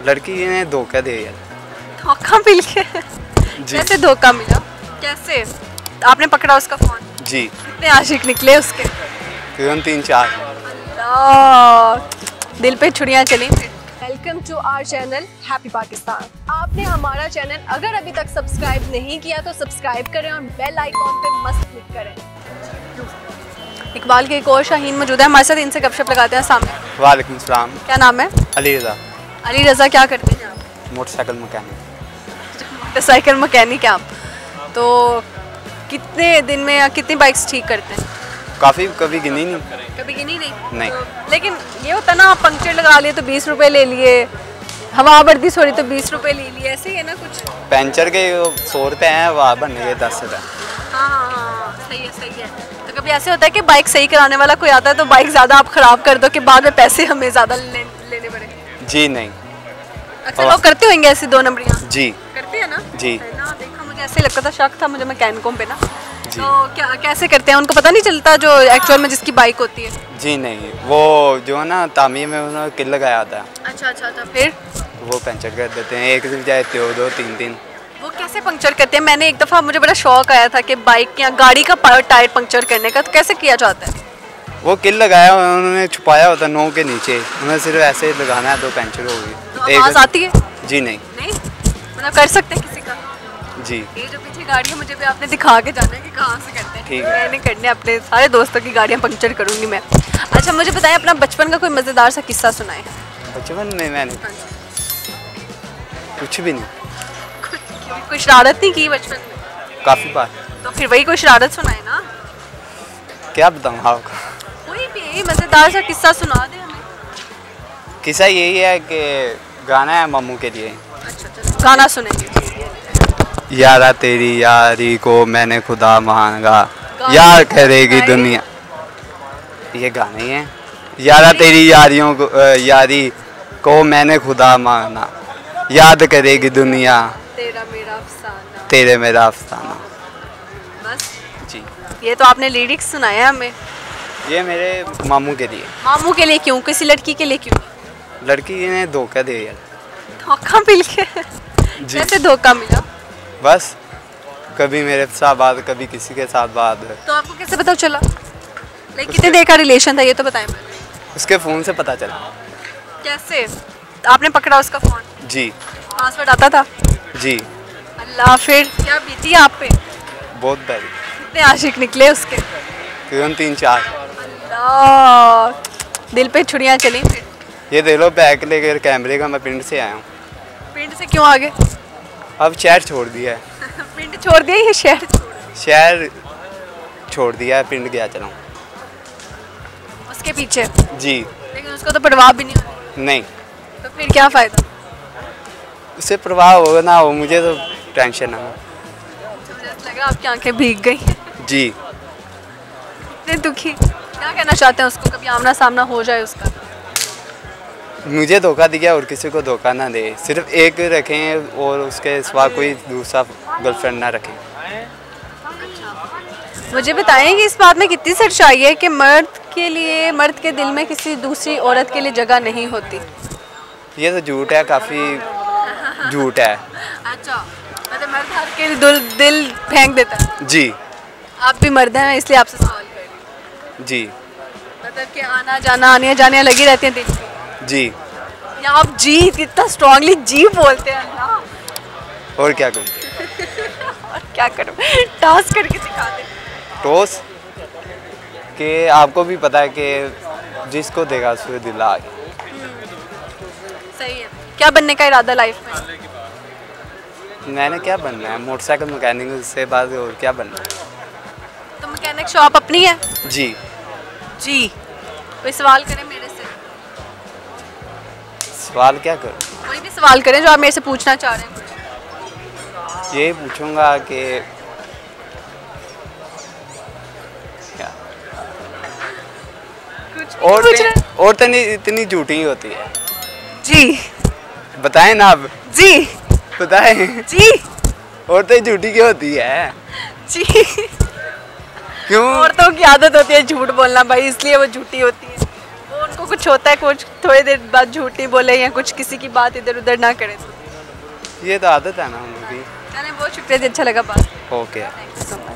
लड़की ने धोखा दे यार। धोखा मिल गया? कैसे धोखा मिला? कैसे आपने पकड़ा उसका फोन? जी। कितने आशिक निकले उसके? तकरीबन 3-4। दिल पे छुरियां चली। Welcome to our channel happy Pakistan. आपने हमारा चैनल अगर अभी तक सब्सक्राइब नहीं किया तो सब्सक्राइब करें और बेल आइकॉन पे मस्त क्लिक करें। इकबाल के एक और शाहीन मौजूद है हमारे साथ, इनसे गपशप लगाते हैं सामने। वालेकुम सलाम। क्या नाम है? अली रज़ा। अली रज़ा, क्या करते हैं आप? Motorcycle mechanic. मोटरसाइकिल मैकेनिक हैं आप? तो कितने दिन में या कितनी बाइक्स ठीक करते हैं? काफ़ी, कभी गिनी नहीं। कभी गिनी नहीं? नहीं। लेकिन ये होता ना, आप पंक्चर लगा लिए तो 20 रुपए ले लिए, हवा बर्दी सॉरी तो 20 रुपए ले लिए, ऐसे ही है ना कुछ? पंचर के 100 रुपये हैं, वहाँ बनने के 10 रुपये। हाँ, सही है। तो कभी ऐसे होता है कि बाइक सही कराने वाला कोई आता है तो बाइक ज़्यादा आप ख़राब कर दो कि बाद में पैसे हमें ज़्यादा लेने पड़े? जी नहीं। अक्सर लोग करते होंगे ऐसी 2 नंबरियाँ? जी करते हैं ना? जी। है ना, देखा मुझे ऐसे लगता था, शक था मुझे मैकेनिकों पे ना। तो क्या कैसे करते हैं? उनको पता नहीं चलता जो एक्चुअल में जिसकी बाइक होती है? जी नहीं, वो जो है ना तामीर में उन्होंने किल लगाया था। अच्छा, फिर वो पंचर कर देते हैं, एक दिन जाए 2 3। वो कैसे पंक्चर करते हैं? मैंने एक दफ़ा, मुझे बड़ा शौक आया था कि बाइक या गाड़ी का टायर पंक्चर करने का, तो कैसे किया जाता है? वो किल लगाया उन्होंने, छुपाया होता नोक के नीचे, उन्हें सिर्फ ऐसे लगाना है तो पंचर होगी। तो आवाज़ आती है? जी नहीं। मतलब कर सकते हैं किसी का? जी। ये जो पीछे गाड़ी है मुझे भी आपने दिखा के जाना है कि कहाँ से करते हैं। ठीक है। मैंने करने अपने सारे दोस्तों की गाड़ियाँ पंक्चर करूँगी मैं। अच्छा मुझे बताएं, अपना बचपन का कोई मज़ेदार सा किस्सा सुनाएं। बचपन में मैंने कुछ भी नहीं। कोई शरारत नहीं की बचपन में? काफ़ी बार। तो फिर वही कोई शरारत सुनाए ना। क्या बताऊँ आपको? कोई भी मज़ेदार सा किस्सा सुना दे हमें। किस्सा यही है कि गाना है मामू के लिए। अच्छा, गाना सुनेंगे। यारा तेरी यारी को मैंने खुदा मांगा, यार करेगी दुनिया। ये गाना ही है। यारा तेरी यारियों को यारी को मैंने खुदा मांगा, याद करेगी दुनिया तेरा मेरा अफसाना, तेरे मेरा अफसाना। बस जी। ये तो आपने लिरिक्स सुनाया हमें। ये मेरे मामू के लिए। मामू के लिए क्यों? किसी लड़की के लिए क्यों? लड़की ने धोखा दे यार। धोखा मिल गया? कैसे धोखा मिला? बस कभी मेरे साथ बात, कभी किसी के साथ बात। तो आपको कैसे पता चला? लाइक कितने देर का रिलेशन था ये तो बताएं मुझे। उसके फ़ोन से पता चला। कैसे आपने पकड़ा उसका फ़ोन? जी। पासवर्ड आता था? जी। अल्लाह, फिर क्या बीती आप पे? बहुत बड़ी। कितने आशिक निकले उसके? तकरीबन 3-4। अल्लाह, दिल पे छुरियां चली। फिर ये दे लो बैग लेकर कैमरे का, मैं पिंड से आया हूँ। पिंड से क्यों आ गए? अब शहर छोड़ दिया है। पिंड छोड़ दिया या शहर? शहर छोड़ दिया है, पिंड गया चला हूँ। उसके पीछे? जी। लेकिन उसको तो परवाह भी नहीं होती। नहीं। तो फिर क्या फ़ायदा? उससे प्रभाव होगा ना हो, मुझे तो टेंशन है। मुझे लग रहा आपकी आंखें भीग गई। जी। इतने दुखी, क्या कहना चाहते हैं उसको? कभी आमना सामना हो जाए उसका? मुझे धोखा दिया और किसी को धोखा ना दे, सिर्फ एक रखें और उसके सिवा कोई दूसरा गर्लफ्रेंड ना रखें। मुझे बताएं कि इस बात में कितनी सच्चाई है कि मर्द के दिल में किसी दूसरी औरत के लिए जगह नहीं होती? ये तो झूठ है, काफ़ी झूठ है। अच्छा, मतलब मर्द हर के दिल फेंक देता है? जी। आप भी मर्द हैं इसलिए आपसे सवाल कर रही हूं। जी। मतलब कि आना जाना, आने जाने लगी रहती हैं दिन। जी। या आप जी कितना स्ट्रांगली जी बोलते हैं ना। और क्या करूँ? और क्या करूँ? टॉस करके दिखा दे। टॉस कि आपको भी पता है कि जिसको देगा उसको दिला आ गया। सही है। क्या बनने का इरादा लाइफ में? मैंने क्या बनना है? मोटरसाइकिल मैकेनिक से बाद और क्या बनना है? तो मैकेनिक शॉप अपनी है? जी। जी। कोई सवाल करें मेरे से? सवाल क्या करूँ? कोई भी सवाल करें जो आप मेरे से पूछना चाह रहे हैं कुछ। ये पूछूंगा कि क्या औरतें इतनी झूठी होती है? जी। बताएं ना आप। जी। बताएं। जी। औरतें झूठी क्यों होती है? जी। क्यों? औरतों की आदत होती है झूठ बोलना भाई, इसलिए वो झूठी होती है। वो उनको कुछ होता है कुछ थोड़ी देर बाद झूठ नहीं बोले या कुछ किसी की बात इधर उधर ना करें तो? ये तो आदत है ना उनकी। चलें, बहुत शुक्रिया जी, अच्छा लगा बात। Okay. Thank you so much.